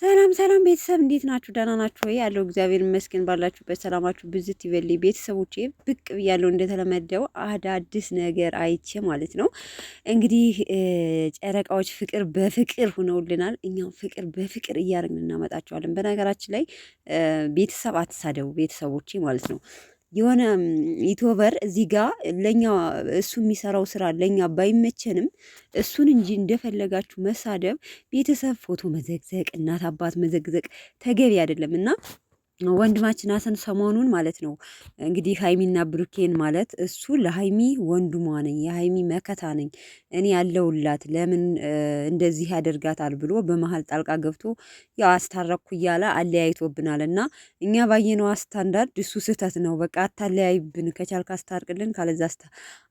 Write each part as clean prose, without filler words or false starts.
ሰላም ሰላም ቤተሰብ እንዴት ናችሁ? ደህና ናችሁ ወይ? ያለው እግዚአብሔር ይመስገን። ባላችሁበት ሰላማችሁ ብዝት ይበል። ቤተሰቦቼ ብቅ ብያለሁ እንደተለመደው አዳዲስ ነገር አይቼ ማለት ነው። እንግዲህ ጨረቃዎች ፍቅር በፍቅር ሆነውልናል። እኛም ፍቅር በፍቅር እያደረግን እናመጣቸዋለን። በነገራችን ላይ ቤተሰብ አትሳደቡ ቤተሰቦቼ ማለት ነው። የሆነ ዩቲዩበር እዚህ ጋር ለኛ እሱ የሚሰራው ስራ ለኛ ባይመቸንም እሱን እንጂ እንደፈለጋችሁ መሳደብ፣ ቤተሰብ ፎቶ መዘግዘቅ፣ እናት አባት መዘግዘቅ ተገቢ አይደለም እና ወንድማችን ሀሰን ሰሞኑን ማለት ነው እንግዲህ ሀይሚና ብሩኬን ማለት እሱ ለሀይሚ ወንድሟ ነኝ፣ የሀይሚ መከታ ነኝ፣ እኔ ያለውላት ለምን እንደዚህ ያደርጋታል ብሎ በመሀል ጣልቃ ገብቶ ያው አስታረኩ እያለ አለያይቶብናል። እና እኛ ባየነው ስታንዳርድ እሱ ስህተት ነው፣ በቃ አታለያይብን፣ ከቻልክ አስታርቅልን፣ ካለዛ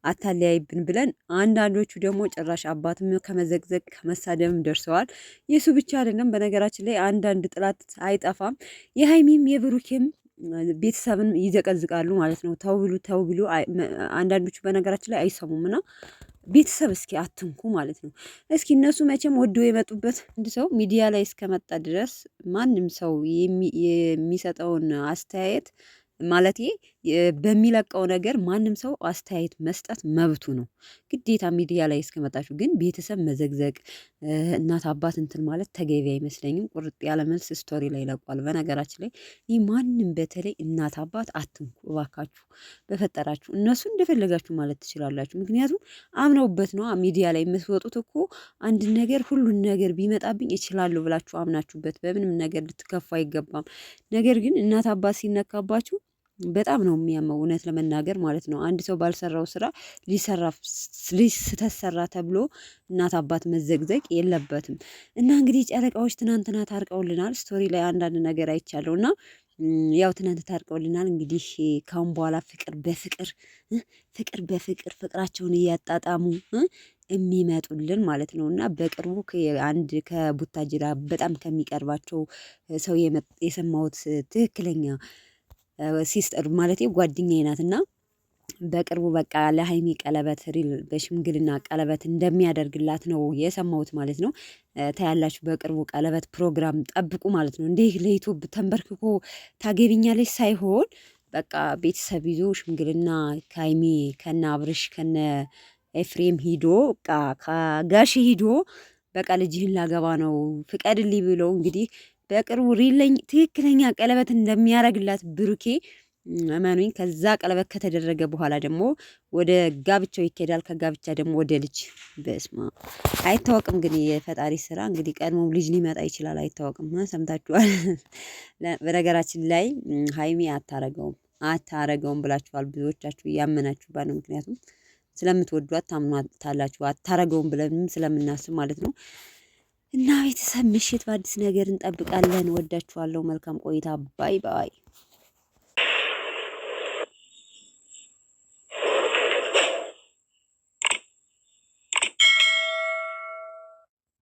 አታለያይብን ብለን፣ አንዳንዶቹ ደግሞ ጭራሽ አባትም ከመዘግዘግ ከመሳደብም ደርሰዋል። የሱ ብቻ አይደለም በነገራችን ላይ አንዳንድ ጥላት አይጠፋም። የሀይሚም የብሩኬም ቤተሰብን ይዘቀዝቃሉ ማለት ነው። ተው ብሉ አንዳንዶቹ በነገራችን ላይ አይሰሙም እና ቤተሰብ እስኪ አትንኩ ማለት ነው። እስኪ እነሱ መቼም ወዶ የመጡበት አንድ ሰው ሚዲያ ላይ እስከመጣ ድረስ ማንም ሰው የሚሰጠውን አስተያየት ማለት በሚለቀው ነገር ማንም ሰው አስተያየት መስጠት መብቱ ነው፣ ግዴታ ሚዲያ ላይ እስከመጣችሁ። ግን ቤተሰብ መዘግዘግ እናት አባት እንትን ማለት ተገቢ አይመስለኝም። ቁርጥ ያለ መልስ ስቶሪ ላይ ለቋል። በነገራችን ላይ ይህ ማንም በተለይ እናት አባት አትንኩ እባካችሁ፣ በፈጠራችሁ። እነሱ እንደፈለጋችሁ ማለት ትችላላችሁ፣ ምክንያቱም አምነውበት ነው ሚዲያ ላይ የምትወጡት እኮ። አንድ ነገር ሁሉን ነገር ቢመጣብኝ እችላለሁ ብላችሁ አምናችሁበት በምንም ነገር ልትከፉ አይገባም። ነገር ግን እናት አባት ሲነካባችሁ በጣም ነው የሚያመው፣ እውነት ለመናገር ማለት ነው። አንድ ሰው ባልሰራው ስራ ስተሰራ ተብሎ እናት አባት መዘግዘግ የለበትም። እና እንግዲህ ጨረቃዎች ትናንትና ታርቀውልናል። ስቶሪ ላይ አንዳንድ ነገር አይቻለሁ እና ያው ትናንት ታርቀውልናል። እንግዲህ ካሁን በኋላ ፍቅር በፍቅር ፍቅር በፍቅር ፍቅራቸውን እያጣጣሙ የሚመጡልን ማለት ነው። እና በቅርቡ አንድ ከቡታጅራ በጣም ከሚቀርባቸው ሰው የሰማሁት ትክክለኛ ሲስተር ማለት ጓደኛዬ ናት እና በቅርቡ በቃ ለሀይሚ ቀለበት ሪል በሽምግልና ቀለበት እንደሚያደርግላት ነው የሰማሁት ማለት ነው። ታያላችሁ በቅርቡ ቀለበት ፕሮግራም ጠብቁ ማለት ነው። እንዲህ ለዩቱብ ተንበርክኮ ታገቢኛለች ሳይሆን በቃ ቤተሰብ ይዞ ሽምግልና ከሀይሚ ከነ አብርሽ ከነ ኤፍሬም ሂዶ በቃ ከጋሽ ሂዶ በቃ ልጅህን ላገባ ነው ፍቀድልኝ ብለው እንግዲህ በቅርቡ ሪለኝ ትክክለኛ ቀለበት እንደሚያደርግላት ብሩኬ እመኑኝ። ከዛ ቀለበት ከተደረገ በኋላ ደግሞ ወደ ጋብቻው ይኬዳል። ከጋብቻ ደግሞ ወደ ልጅ በስማ አይታወቅም። ግን የፈጣሪ ስራ እንግዲህ ቀድሞም ልጅ ሊመጣ ይችላል፣ አይታወቅም። ሰምታችኋል። በነገራችን ላይ ሀይሚ አታረገውም ብላችኋል ብዙዎቻችሁ እያመናችሁባት ነው። ምክንያቱም ስለምትወዷት ታምኗታላችሁ። አታረገውም ብለንም ስለምናስብ ማለት ነው። እና ቤተሰብ ምሽት በአዲስ ነገር እንጠብቃለን። ወዳችኋለሁ። መልካም ቆይታ። ባይ ባይ